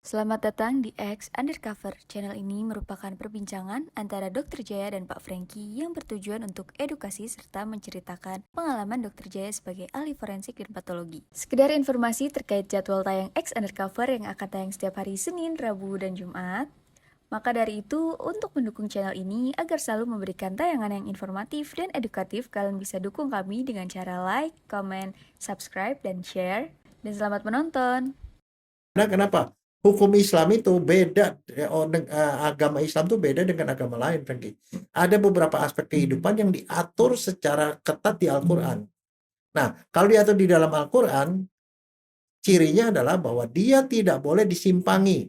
Selamat datang di X Undercover. Channel ini merupakan perbincangan antara Dr. Jaya dan Pak Franky yang bertujuan untuk edukasi serta menceritakan pengalaman Dr. Jaya sebagai ahli forensik dan patologi. Sekedar informasi terkait jadwal tayang X Undercover yang akan tayang setiap hari Senin, Rabu, dan Jumat. Maka dari itu, untuk mendukung channel ini agar selalu memberikan tayangan yang informatif dan edukatif, kalian bisa dukung kami dengan cara like, comment, subscribe, dan share. Dan selamat menonton! Nah, kenapa? Hukum Islam itu beda, agama Islam itu beda dengan agama lain, Franky. Ada beberapa aspek kehidupan yang diatur secara ketat di Al-Quran. Nah, kalau diatur di dalam Al-Quran, cirinya adalah bahwa dia tidak boleh disimpangi.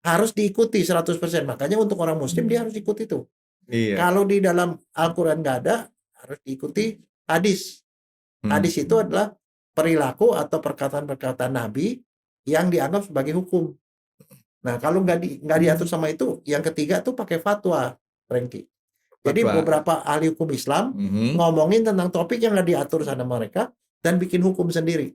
Harus diikuti 100%. Makanya untuk orang muslim dia harus ikuti itu. Iya. Kalau di dalam Al-Quran nggak ada, harus diikuti hadis. Hadis itu adalah perilaku atau perkataan-perkataan Nabi yang dianggap sebagai hukum. Nah, kalau nggak diatur sama itu, yang ketiga tuh pakai fatwa, Franky. Jadi Fatwa. beberapa ahli hukum Islam ngomongin tentang topik yang nggak diatur sama mereka dan bikin hukum sendiri.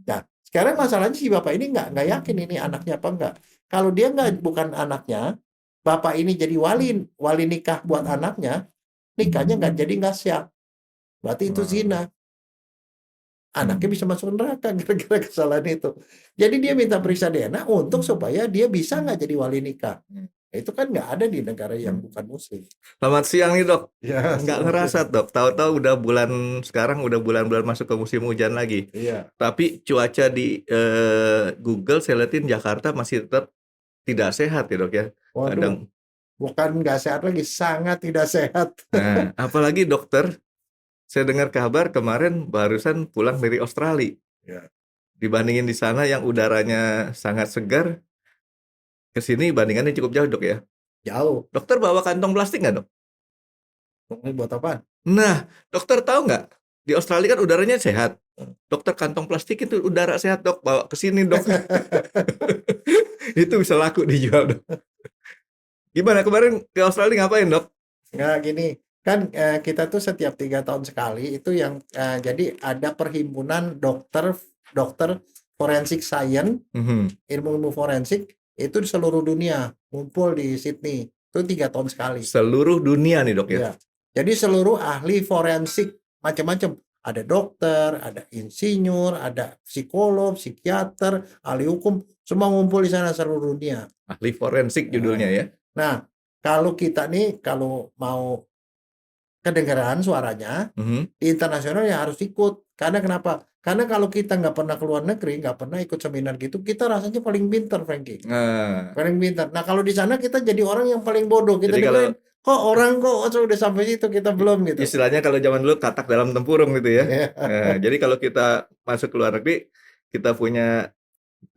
Nah, sekarang masalahnya si bapak ini nggak yakin ini anaknya apa enggak. Kalau dia bukan anaknya, bapak ini jadi wali nikah buat anaknya, nikahnya nggak siap. Berarti itu zina. Anaknya bisa masuk neraka gara-gara kesalahan itu. Jadi dia minta periksa DNA untuk supaya dia bisa nggak jadi wali nikah. Itu kan nggak ada di negara yang bukan muslim. Selamat siang nih dok. Ya, Nggak ngerasa dok, tahu-tahu udah bulan-bulan masuk ke musim hujan lagi. Iya. Tapi cuaca di Google saya liatin Jakarta masih tetap tidak sehat ya dok ya. Waduh, Kadang. bukan nggak sehat lagi, sangat tidak sehat. Nah, apalagi dokter, saya dengar kabar kemarin barusan pulang dari Australia. Ya. Dibandingin di sana yang udaranya sangat segar, ke sini bandingannya cukup jauh dok ya. Jauh. Dokter bawa kantong plastik nggak dok? Ini buat apa? Nah, dokter tahu nggak? Di Australia kan udaranya sehat. Dokter kantong plastik itu udara sehat dok, bawa ke sini dok. Itu bisa laku dijual dok. Gimana kemarin ke Australia ngapain dok? Nggak gini, kan kita tuh setiap 3 tahun sekali itu yang jadi ada perhimpunan dokter forensik science, ilmu forensik itu di seluruh dunia ngumpul di Sydney itu 3 tahun sekali. Seluruh dunia nih dok ya? Ya. Jadi seluruh ahli forensik macam-macam. Ada dokter, ada insinyur, ada psikolog, psikiater, ahli hukum, semua ngumpul di sana seluruh dunia. Ahli forensik judulnya ya. Nah, kalau kita nih kalau mau kedengaran suaranya di internasional ya harus ikut. Karena kenapa? Karena kalau kita nggak pernah keluar negeri, nggak pernah ikut seminar gitu, kita rasanya paling pintar, Franky. Paling pintar. Nah, kalau di sana kita jadi orang yang paling bodoh. Kita Jadi dengerin, kok udah sampai situ kita belum gitu. Istilahnya kalau zaman dulu katak dalam tempurung gitu ya. Nah, jadi kalau kita masuk ke luar negeri, kita punya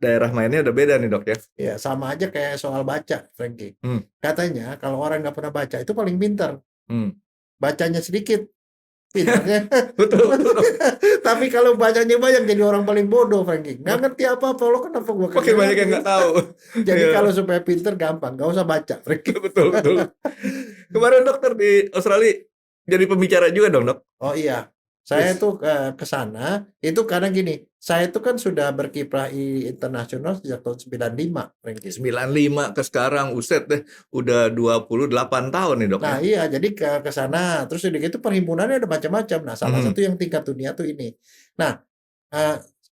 daerah mainnya udah beda nih dok ya. Ya, sama aja kayak soal baca, Franky. Katanya kalau orang nggak pernah baca itu paling pintar. Bacanya sedikit, pintarnya. Betul. Tapi kalau bacanya banyak jadi orang paling bodoh, Franky. Nggak ngerti apa-apa, lo kenapa gua Oke, banyak yang nggak tahu. Jadi Iya. kalau supaya pinter gampang, nggak usah baca, Franky. Betul. Kemarin dokter di Australia jadi pembicara juga dong dok? Oh iya, saya tuh ke sana itu karena gini, saya itu kan sudah berkiprah di internasional sejak tahun 95, Franky. 95 ke sekarang, uset deh, udah 28 tahun nih dok. Nah iya, jadi ke sana, terus udah gitu perhimpunannya ada macam-macam. Nah, salah satu yang tingkat dunia tuh ini. Nah,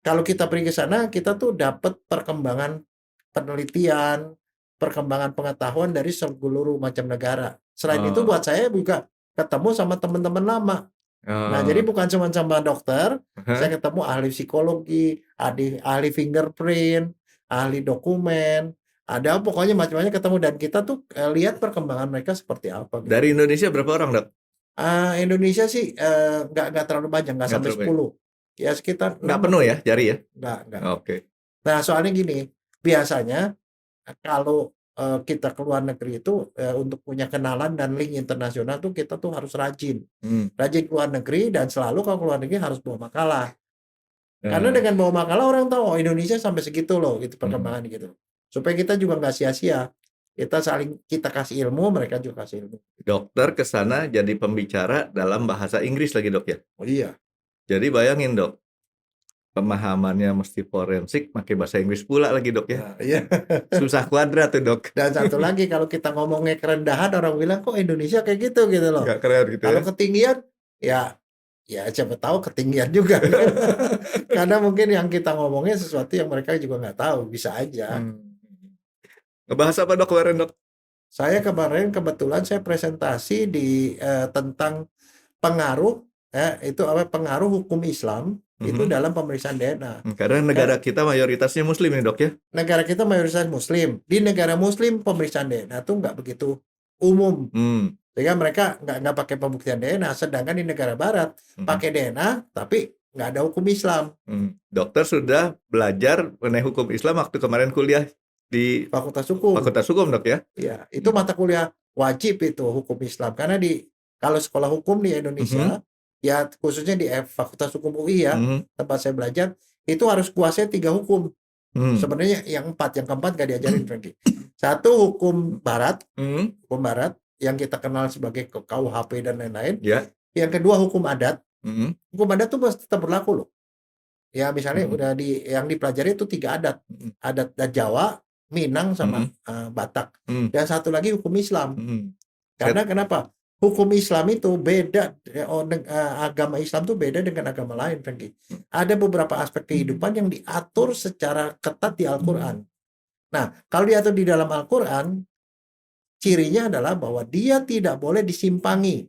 kalau kita pergi ke sana, kita tuh dapat perkembangan penelitian, perkembangan pengetahuan dari seluruh macam negara. Selain itu buat saya juga ketemu sama teman-teman lama. Nah, jadi bukan cuma sama dokter, saya ketemu ahli psikologi, ahli fingerprint, ahli dokumen, ada pokoknya macam-macam ketemu dan kita tuh lihat perkembangan mereka seperti apa. Gitu. Dari Indonesia berapa orang dok? Indonesia sih nggak terlalu banyak, nggak sampai 10. Ya sekitar. Nggak penuh ya jari ya? Nggak. Oke. Nah, soalnya gini, biasanya kalau kita ke luar negeri itu untuk punya kenalan dan link internasional tuh kita tuh harus rajin. Rajin ke luar negeri dan selalu kalau ke luar negeri harus bawa makalah. Karena dengan bawa makalah orang tahu Indonesia sampai segitu loh gitu perkembangan gitu. Supaya kita juga nggak sia-sia. Kita kasih ilmu, mereka juga kasih ilmu. Dokter ke sana jadi pembicara dalam bahasa Inggris lagi dok ya? Oh iya. Jadi bayangin dok, pemahamannya mesti forensik, pakai bahasa Inggris pula lagi dok ya. Nah, iya. Susah kuadrat tuh dok. Dan satu lagi kalau kita ngomongnya kerendahan orang bilang kok Indonesia kayak gitu loh. Nggak keren gitu Kalau ya. ketinggian ya siapa tahu ketinggian juga. Karena mungkin yang kita ngomongnya sesuatu yang mereka juga nggak tahu, bisa aja. Ngebahas apa dok kemarin dok? Saya kemarin kebetulan saya presentasi di tentang pengaruh itu pengaruh hukum Islam itu dalam pemeriksaan DNA. Karena negara kita mayoritasnya Muslim ya dok ya. Negara kita mayoritas Muslim. Di negara Muslim pemeriksaan DNA tuh nggak begitu umum. Sehingga mereka nggak pakai pembuktian DNA. Sedangkan di negara Barat pakai DNA tapi nggak ada hukum Islam. Dokter sudah belajar mengenai hukum Islam waktu kemarin kuliah di Fakultas Hukum. Fakultas Hukum dok ya. Iya, itu mata kuliah wajib itu hukum Islam. Karena kalau sekolah hukum di Indonesia, ya khususnya di Fakultas Hukum UI ya, tempat saya belajar, itu harus kuasai 3 hukum. Sebenarnya yang keempat nggak diajarin Frankie. Satu hukum Barat, hukum Barat yang kita kenal sebagai KUHP dan lain-lain. Ya. Yang kedua hukum adat. Hukum adat tuh masih tetap berlaku loh. Ya misalnya yang dipelajari itu 3 adat. Adat Jawa, Minang sama Batak. Dan satu lagi hukum Islam. Karena kenapa? Hukum Islam itu beda, agama Islam itu beda dengan agama lain, Frankie. Ada beberapa aspek kehidupan yang diatur secara ketat di Al-Quran. Nah, kalau diatur di dalam Al-Quran, cirinya adalah bahwa dia tidak boleh disimpangi.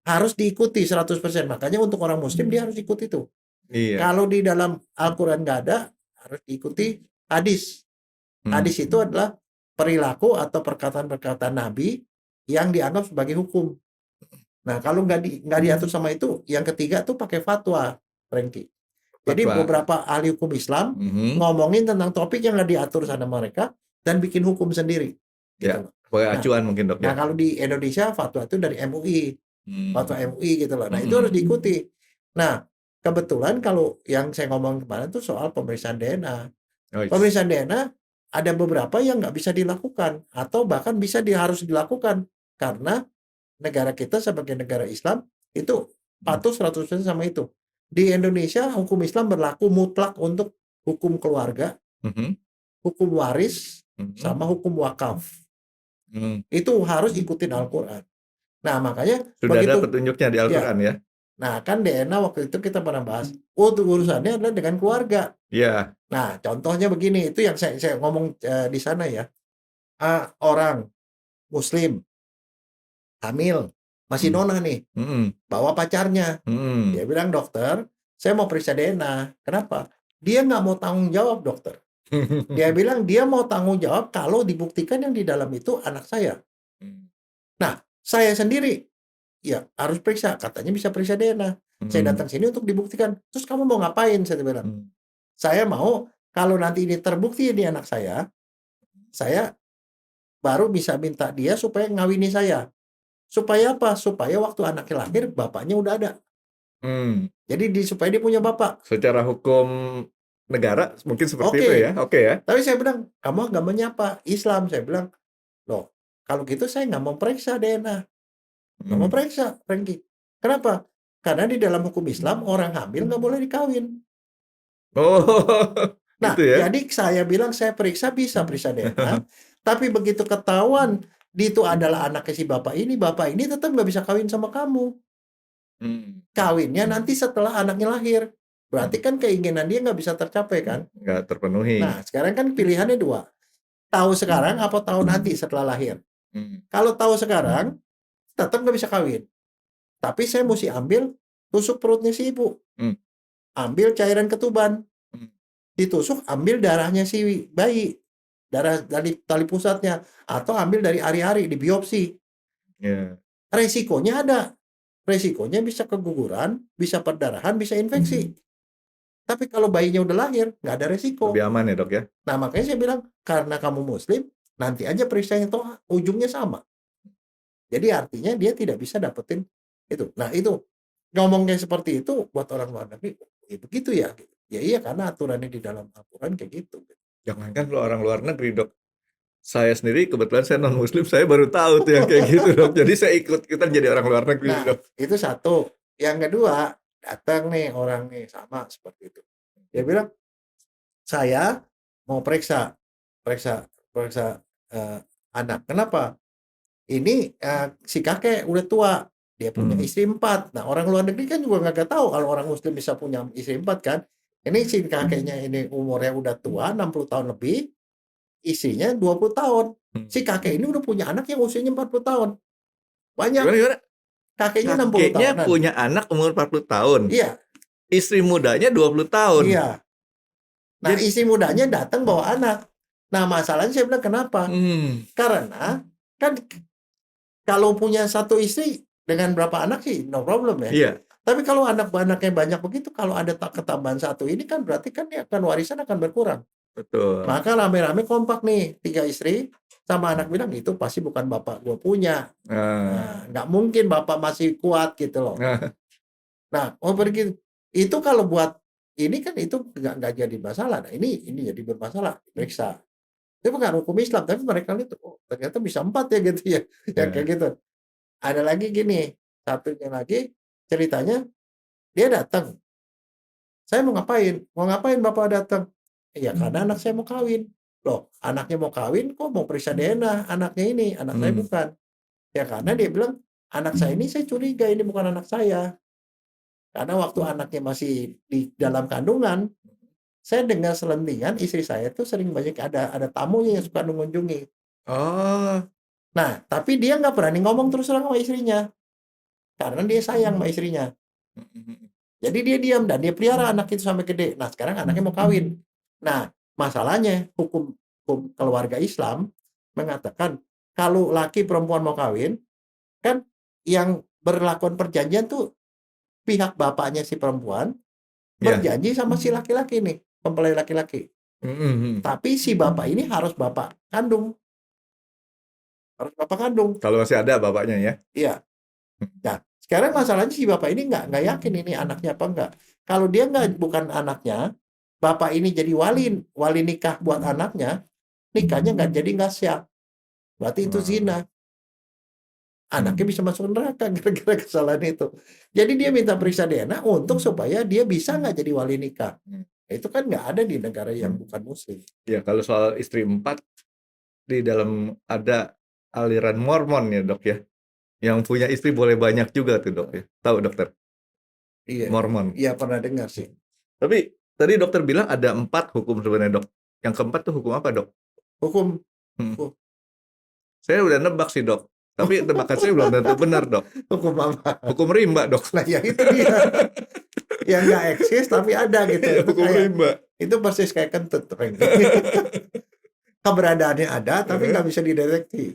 Harus diikuti 100%. Makanya untuk orang Muslim dia harus ikuti itu. Iya. Kalau di dalam Al-Quran nggak ada, harus diikuti hadis. Hadis itu adalah perilaku atau perkataan-perkataan Nabi yang dianggap sebagai hukum. Nah, kalau nggak diatur sama itu, yang ketiga tuh pakai fatwa, Frankie. Jadi beberapa ahli hukum Islam ngomongin tentang topik yang nggak diatur sama mereka dan bikin hukum sendiri. Ya, sebagai acuan mungkin dok. Nah, kalau di Indonesia fatwa itu dari MUI, fatwa MUI gitu loh. Nah, itu harus diikuti. Nah, kebetulan kalau yang saya ngomong kemarin tuh soal pemeriksaan DNA. Pemeriksaan DNA ada beberapa yang nggak bisa dilakukan atau bahkan harus dilakukan karena negara kita sebagai negara Islam itu patuh 100% sama itu. Di Indonesia hukum Islam berlaku mutlak untuk hukum keluarga, hukum waris, sama hukum wakaf. Itu harus ikutin Al-Quran. Nah makanya sudah ada petunjuknya di Al-Quran ya. Nah kan DNA waktu itu kita pernah bahas. Urusannya adalah dengan keluarga. Iya. Nah contohnya begini, itu yang saya ngomong di sana ya. Orang Muslim hamil masih nona nih, bawa pacarnya. Dia bilang, dokter, saya mau periksa DNA. Kenapa? Dia nggak mau tanggung jawab, dokter. Dia bilang dia mau tanggung jawab kalau dibuktikan yang di dalam itu anak saya. Nah, saya sendiri ya harus periksa. Katanya bisa periksa DNA. Saya datang sini untuk dibuktikan. Terus kamu mau ngapain? Saya bilang. Saya mau kalau nanti ini terbukti ini anak saya baru bisa minta dia supaya ngawini saya. Supaya apa? Supaya waktu anaknya lahir bapaknya udah ada. Jadi supaya dia punya bapak. Secara hukum negara mungkin seperti itu ya. Oke ya. Tapi saya bilang, kamu agamanya apa? Islam. Saya bilang, loh, kalau gitu saya nggak mau periksa DNA. Nggak mau periksa, Frankie. Kenapa? Karena di dalam hukum Islam orang hamil nggak boleh dikawin. Oh, nah, gitu ya? Jadi saya bilang saya bisa periksa DNA. Tapi begitu ketahuan itu adalah anaknya si bapak ini tetap nggak bisa kawin sama kamu. Kawinnya nanti setelah anaknya lahir. Berarti kan keinginan dia nggak bisa tercapai kan? Nggak terpenuhi. Nah, sekarang kan pilihannya 2. Tahu sekarang apa tahu nanti setelah lahir. Kalau tahu sekarang, tetap nggak bisa kawin. Tapi saya mesti ambil tusuk perutnya si ibu. Ambil cairan ketuban. Ditusuk, ambil darahnya si bayi. Darah dari tali pusatnya. Atau ambil dari ari-ari, di biopsi. Resikonya ada. Resikonya bisa keguguran, bisa perdarahan, bisa infeksi. Tapi kalau bayinya udah lahir, nggak ada resiko. Lebih aman ya dok ya? Nah makanya saya bilang, karena kamu Muslim, nanti aja periksanya toh ujungnya sama. Jadi artinya dia tidak bisa dapetin itu. Nah itu, ngomong kayak seperti itu buat orang luar negeri, ya begitu ya. Ya iya karena aturannya di dalam Al-Quran kayak gitu. Jangankan lo orang luar negeri dok. Saya sendiri kebetulan saya non Muslim, saya baru tahu tuh yang kayak gitu dok. Jadi saya ikut-ikutan jadi orang luar negeri Nah dok. itu satu. Yang kedua, datang nih orang nih sama seperti itu. Dia bilang, saya mau periksa periksa anak. Kenapa? Ini si kakek udah tua, dia punya istri 4. Nah, orang luar negeri kan juga nggak tahu kalau orang Muslim bisa punya istri 4 kan. Ini si kakeknya ini umurnya udah tua, 60 tahun lebih, istrinya 20 tahun. Si kakek ini udah punya anak yang usianya 40 tahun. Banyak. Gimana? Kakeknya 60 Kakeknya tahunan. punya anak umur 40 tahun. Iya, Istri mudanya 20 tahun. iya. Nah, istri mudanya datang bawa anak. Nah, masalahnya saya bilang kenapa? Karena kan kalau punya satu istri dengan berapa anak sih no problem ya. Iya. Tapi kalau anak-anaknya banyak begitu, kalau ada ketambahan satu ini kan berarti kan ya kan warisan akan berkurang. Betul. Maka rame-rame kompak nih 3 istri sama anak bilang itu pasti bukan bapak gue punya. Nah, nggak mungkin bapak masih kuat gitu loh. Nah, pergi itu kalau buat ini kan itu nggak jadi masalah. Nah, ini jadi bermasalah, diperiksa. Itu bukan hukum Islam, tapi mereka itu oh, ternyata bisa 4 ya gitu ya. Ya kayak gitu. Ada lagi gini, satunya lagi ceritanya dia datang. Saya mau ngapain? Mau ngapain bapak datang? Ya karena anak saya mau kawin. Loh, anaknya mau kawin kok mau periksa DNA anaknya ini, anak saya bukan. Ya karena dia bilang anak saya ini saya curiga ini bukan anak saya. Karena waktu anaknya masih di dalam kandungan, saya dengar selentingan istri saya tuh sering banyak ada tamunya yang suka mengunjungi. Oh. Nah, tapi dia nggak berani ngomong terus terang sama istrinya. Karena dia sayang sama istrinya. Jadi dia diam dan dia pelihara anak itu sampai gede. Nah, sekarang anaknya mau kawin. Nah, masalahnya hukum keluarga Islam mengatakan kalau laki perempuan mau kawin, kan yang berlakukan perjanjian tuh pihak bapaknya si perempuan berjanji sama si laki-laki nih, mempelai laki-laki. Tapi si bapak ini harus bapak kandung. Harus bapak kandung. Kalau masih ada bapaknya ya. Iya. Nah, sekarang masalahnya si bapak ini nggak yakin ini anaknya apa enggak. Kalau dia bukan anaknya, bapak ini jadi wali nikah buat anaknya, nikahnya nggak siap. Berarti itu zina. Anaknya bisa masuk neraka gara-gara kesalahan itu. Jadi dia minta periksa DNA untuk supaya dia bisa nggak jadi wali nikah. Itu kan nggak ada di negara yang bukan Muslim. Ya, kalau soal istri 4 di dalam ada aliran Mormon ya dok ya. Yang punya istri boleh banyak juga tuh dok ya. Tahu dokter? Iya. Mormon. Iya pernah dengar sih. Tapi tadi dokter bilang ada 4 hukum sebenarnya dok. Yang keempat tuh hukum apa dok? Hukum. Saya udah nebak sih dok. Tapi tebakan saya belum tentu benar dok. Hukum apa? Hukum rimba dok. Nah ya itu dia. Yang nggak eksis tapi ada gitu. Hukum rimba. Itu persis kayak kentut. Keberadaannya ada tapi nggak bisa dideteksi.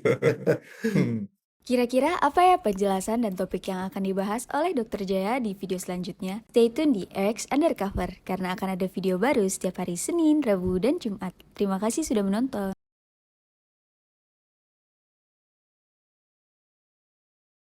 Kira-kira apa ya penjelasan dan topik yang akan dibahas oleh Dr. Jaya di video selanjutnya? Stay tune di RX Undercover karena akan ada video baru setiap hari Senin, Rabu, dan Jumat. Terima kasih sudah menonton.